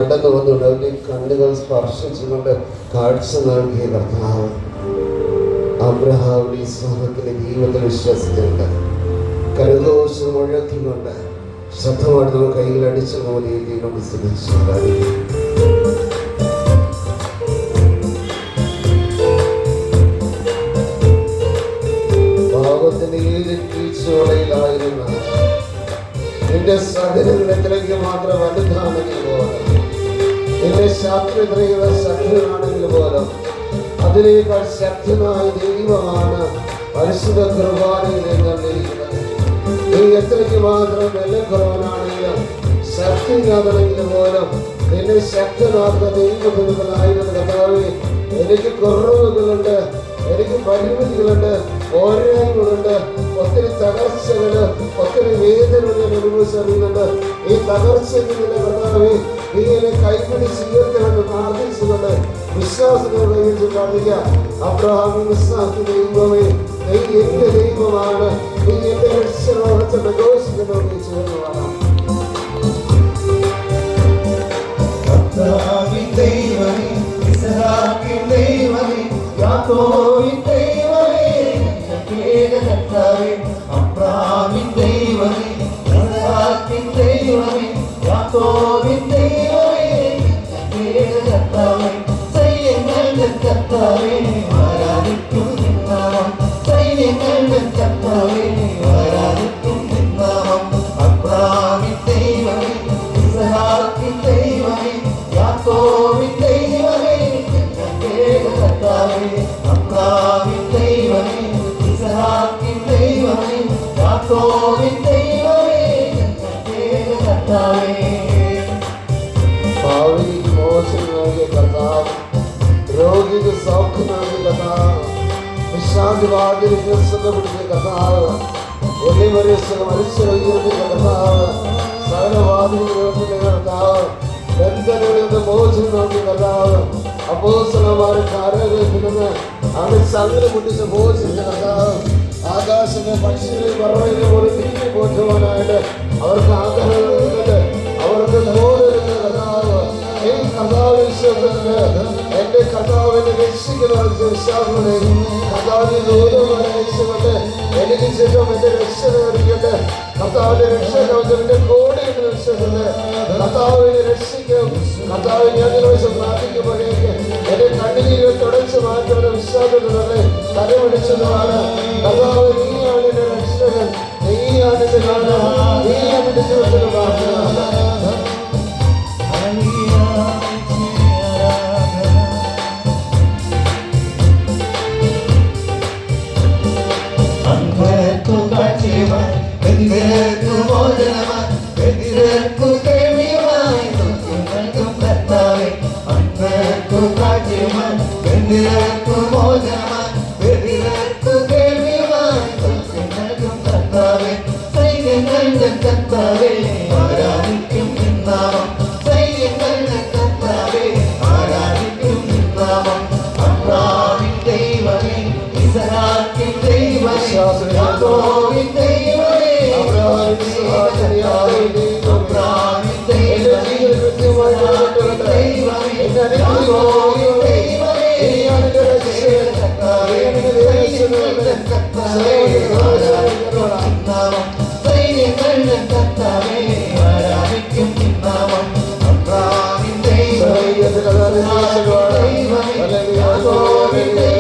കടന്നു വന്നുകൊണ്ട് അവരുടെ കണ്ണുകൾ സ്പർശിച്ചുകൊണ്ട് കാഴ്ച നൽകിയ കർത്താവ് അബ്രഹാമിന്റെ ഇസ്ഹാക്കിന്റെ ദൈവത്തിൽ വിശ്വസിച്ചുകൊണ്ട് കരഘോഷം മുഴക്കിക്കൊണ്ട് ശബ്ദമായിട്ട് നമ്മൾ കയ്യിൽ അടിച്ചു കൊണ്ട് ശ്രദ്ധിച്ചു. പാപത്തിന്റെ ഏത് കീഴ്ചോളയിലായിരുന്ന നിന്റെ സഹനത്തിലേക്ക് മാത്രം വലുതാണെങ്കിൽ പോലും, നിന്റെ ശത്രുത്രയുടെ ശത്രുവാണെങ്കിൽ പോലും അതിനേക്കാൾ ശക്തനായ ദൈവമാണ് പരിശുദ്ധ കുർബാനയിൽ കണ്ടിരിക്കുന്നത്. നീ എത്രയ്ക്ക് മാത്രം വിലക്കുറവനാണെങ്കിലും ശക്തിയാകണമെങ്കിൽ പോലും നിന്നെ ശക്തനാക്കുന്ന ദൈവങ്ങളായിരുന്നു. കർത്താവേ, എനിക്ക് കുറവുകളുണ്ട്, എനിക്ക് പരിമിതികളുണ്ട്, പോരായ്മകളുണ്ട്, ഒത്തിരി തകർച്ചകള്, ഒത്തിരി വേദനകൾ അനുഭവിച്ചറിയുന്നുണ്ട്. ഈ തകർച്ചകളിലെ കർത്താവേ, നീ എന്നെ കൈപിടിച്ച് ഉയർത്തണമെന്ന് പ്രാർത്ഥിച്ചുകൊണ്ട് വിശ്വാസത്തോടെ പ്രാർത്ഥിക്കാം. അബ്രഹാമിൻ ഇസ്ഹാക്ക് ദൈവമേ, നീ എന്റെ ദൈവമാണ്, നീ എന്റെ രക്ഷകനെ ഘോഷിക്കുന്നവരെ ചേർന്നതാണ്. അബ്രഹാമിൻ ദൈവമേ, ഇസ്ഹാക്കിൻ ദൈവമേ, യാക്കോബിൻ ദൈവമേ, ഏക കർത്താവേ. അബ്രഹാമിൻ ദൈവമേ, ഇസ്ഹാക്കിൻ ദൈവമേ, യാക്കോബിൻ ദൈവമേ, ഏക കർത്താവേ. സൈന്യങ്ങളുടെ കർത്താവേ, ആരാധിക്കും നിൻ നാമം. സൈന്യങ്ങളുടെ കർത്താവേ, ആരാധിക്കും നിൻ നാമം. അബ്രഹാമിൻ ദൈവമേ, ഇസ്ഹാക്കിൻ ദൈവമേ, യാക്കോബിൻ ദൈവമേ, ഏക കർത്താവേ. അബ്രഹാമിൻ ദൈവമേ, ഇസ്ഹാക്കിൻ ദൈവമേ, യാക്കോബിൻ ദൈവമേ, ഏക കർത്താവേ. ഭാവിക്ക് മോശം നൽകിയ കർത്താവ്, രോഗിക്ക് സൗഖ്യം നൽകിയ കർത്താവ്, വിശ്രാന്തിവാദിക്ക് സുഖപ്പെടുത്തിയ കർത്താവ്, മരിച്ചുയർത്തിയ കർത്താവ്, സകലവാദികളുടെ കർത്താവ്, ബന്ധനങ്ങളിൽ നിന്ന് മോചനം നൽകിയ കർത്താവ്, അപ്പോസ്തലന്മാരെ കാരാഗ്രഹത്തിൽ നിന്ന് അവരെ ചങ്ങല പൊട്ടിച്ച് മോചിച്ച കർത്താവ്, ആകാശത്തെ പക്ഷികളെ പറവയിലെ പോലെ തിരികെ പോറ്റുവാനായിട്ട് അവർക്ക് ആഗ്രഹം നൽകുന്നുണ്ട്, അവർക്ക് ബോധമുണ്ട് കർത്താവ്. ഈ കർത്താവ് വിശ്വസിക്കുന്നത് എന്റെ കർത്താവിനെ രക്ഷിക്കുന്ന വിശ്വാസങ്ങളെ കർത്താവിനെ ദൂരമായി രക്ഷിച്ചുകൊണ്ട് എനിക്ക് ചുറ്റും എന്റെ രക്ഷ ലഭിക്കട്ടെ. കർത്താവിന്റെ രക്ഷന്റെ കോടിയുടെ വിശ്വസിച്ച് കർത്താവിനെ രക്ഷിക്കും. കർത്താവിനെ ഞാൻ ദിവസം പ്രാർത്ഥിക്കുമ്പോഴേക്ക് എന്റെ കണ്ണുനീരെ തുടച്ചു മാറ്റുന്ന വിശ്വാസത്തിലൂടെ കരപിടിച്ചതുമാണ്. കർത്താവ്, നീയാണ് എന്റെ രക്ഷകൻ, നീയാണ് എന്റെ കാണാൻ, നീയാണ് എന്റെ ജീവിതത്തിൽ പ്രാർത്ഥന. കർത്താവേ, ആരാധിക്കും നിൻ നാമം. സൈന്യങ്ങളുടെ കർത്താവേ, ആരാധിക്കും നിൻ നാമം. അബ്രഹാമിൻ ദൈവമേ, ഇസ്ഹാക്കിൻ ദൈവമേ, യാക്കോബിൻ ദൈവമേ, അബ്രഹാമിൻ ദൈവമേ, യാക്കോബിൻ ദൈവമേ, കർത്താവേ, സൈന്യങ്ങളുടെ കർത്താവേ, ആരാധിക്കും നിൻ നാമം. സൈന്യങ്ങളുടെ കർത്താവേ, ആരാധിക്കും നിൻ നാമം. അബ്രഹാമിൻ ദൈവമേ, ഇസ്ഹാക്കിൻ ദൈവമേ, യാക്കോബിൻ ദൈവമേ,